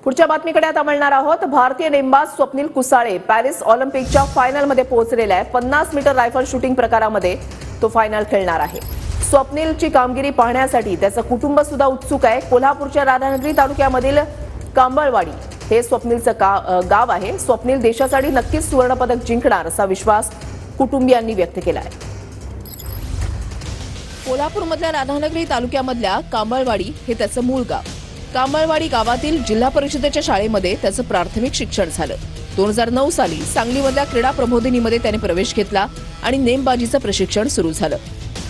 पुढच्या बातमीकडे आता वळणार आहोत। भारतीय नेमबाज स्वप्नील कुसाळे पॅरिस ऑलिम्पिकच्या फायनलमध्ये पोहोचलेला आहे। 50 मीटर रायफल शूटिंग प्रकारामध्ये तो फायनल खेळणार आहे। स्वप्नीलची कामगिरी पाहण्यासाठी त्याचं कुटुंब सुद्धा उत्सुक आहे। कोल्हापूरच्या राधानगरी तालुक्यामधील कांबळवाडी हे स्वप्नीलचं गाव आहे। स्वप्नील देशासाठी नक्कीच सुवर्णपदक जिंकणार असा विश्वास कुटुंबियांनी व्यक्त केला आहे। कोल्हापूरमधल्या राधानगरी तालुक्यामधल्या कांबळवाडी हे त्याचं मूळ गाव। कांबळवाडी गावातील जिल्हा परिषदेच्या शाळेमध्ये त्याचं प्राथमिक शिक्षण झालं। 2009 साली सांगलीमधल्या क्रीडा प्रबोधिनीमध्ये त्याने प्रवेश घेतला आणि नेमबाजीचं प्रशिक्षण सुरू झालं।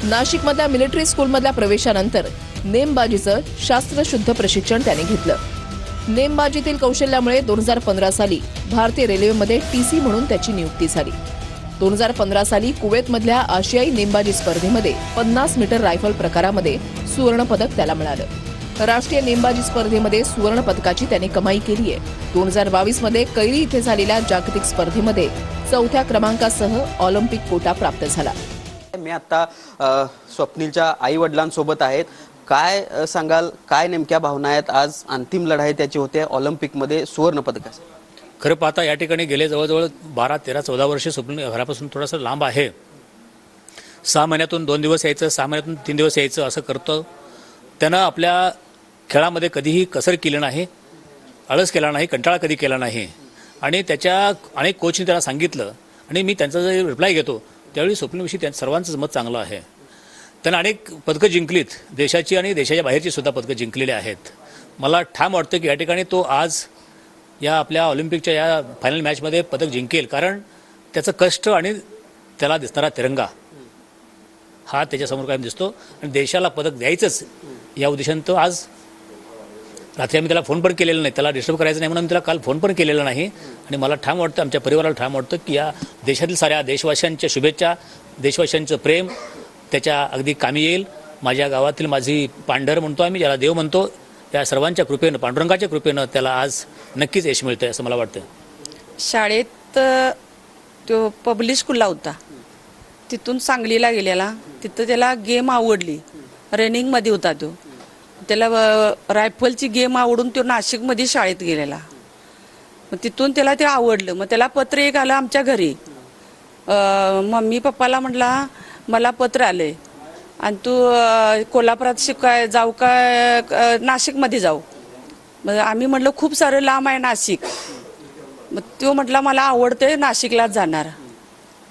नाशिकमधल्या मिलिटरी स्कूलमधल्या प्रवेशानंतर नेमबाजीचं शास्त्रशुद्ध प्रशिक्षण त्याने घेतलं। नेमबाजीतील कौशल्यामुळे 2015 साली भारतीय रेल्वेमध्ये टीसी म्हणून त्याची नियुक्ती झाली। 2015 साली कुवेतमधल्या आशियाई नेमबाजी स्पर्धेमध्ये 50 मीटर रायफल प्रकारामध्ये सुवर्णपदक त्याला मिळालं। राष्ट्रीय नेमबाजी स्पर्धेमध्ये सुवर्ण पदकाची त्याने कमाई केली आहे। 2022 मध्ये कैरी इथे झालेल्या जागतिक स्पर्धेमध्ये 4थ्या क्रमांकासह ऑलिम्पिक कोटा प्राप्त झाला। मी आता स्वप्नीलच्या आई वडिलांसोबत आहेत। काय सांगाल, काय नेमक्या भावना आहेत? आज अंतिम लढाई त्याची होते ऑलिम्पिकमध्ये सुवर्ण पदकाची। खरं पाहता या ठिकाणी गेले जवळजवळ 12, 13, 14 वर्षे स्वप्नील घरापासून थोडंसं लांब आहे। 6 महिन्यातून 2 दिवस यायचं, 6 महिन्यातून 3 दिवस यायचं असं करतो। त्यानं आपल्या खेळामध्ये कधीही कसर केली नाही, आळस केला नाही, कंटाळा कधी केला नाही आणि त्याच्या अनेक कोचनी त्याला सांगितलं आणि मी त्यांचा जे रिप्लाय घेतो त्यावेळी स्वप्नीलविषयी त्यांचं सर्वांचंच मत चांगलं आहे। त्यानं अनेक पदकं जिंकलीत, देशाची आणि देशाच्या बाहेरची सुद्धा पदकं जिंकलेली आहेत। मला ठाम वाटतं की या ठिकाणी तो आज या आपल्या ऑलिम्पिकच्या या फायनल मॅचमध्ये पदक जिंकेल, कारण त्याचं कष्ट आणि त्याला दिसणारा तिरंगा हा त्याच्यासमोर कायम दिसतो आणि देशाला पदक द्यायचंच या उद्देशाने तो आज रात्री आम्ही त्याला फोन पण केलेला नाही, त्याला डिस्टर्ब करायचं नाही म्हणून त्याला काल फोन पण केलेला नाही आणि मला ठाम वाटतं, आमच्या परिवाराला ठाम वाटतं की या देशातील साऱ्या देशवासियांच्या शुभेच्छा, देशवासियांचं प्रेम त्याच्या अगदी कामी येईल। माझ्या गावातील माझी पांढर म्हणतो आम्ही, ज्याला देव म्हणतो, या सर्वांच्या कृपेनं, पांडुरंगाच्या कृपेनं त्याला आज नक्कीच यश मिळतंय असं मला वाटतं। शाळेत तो पब्लिक स्कूलला होता, तिथून सांगलीला गेलेला, तिथं त्याला गेम आवडली, रनिंगमध्ये होता तो, त्याला रायफलची गेम आवडून तो नाशिकमध्ये शाळेत गेलेला। मग तिथून त्याला ते आवडलं। मग त्याला पत्र एक आलं आमच्या घरी, मम्मी पप्पाला म्हटला मला पत्र आलंय आणि तू कोल्हापुरात शिकाय जाऊ का नाशिकमध्ये जाऊ? मग आम्ही म्हटलं खूप सारं लांब आहे नाशिक। मग तो म्हटला मला आवडतंय, नाशिकलाच जाणार।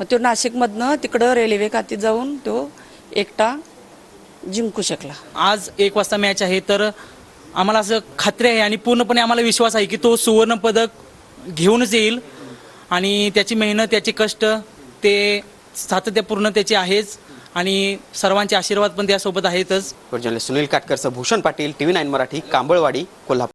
मग तो नाशिकमधनं तिकडं रेल्वे खाती जाऊन तो एकटा जिंकू शकला। आज 1 वाजता मॅच आहे, तर आम्हाला असं खात्री आहे आणि पूर्णपणे आम्हाला विश्वास आहे की तो सुवर्ण पदक घेऊनच येईल आणि त्याची मेहनत, त्याचे कष्ट ते सातत्यपूर्ण त्याचे आहेच आणि सर्वांचे आशीर्वाद पण त्यासोबत आहेतच। जर्नलिस्ट सुनील काटकरसह भूषण पाटील, TV9 मराठी, कांबळवाडी, कोल्हापूर।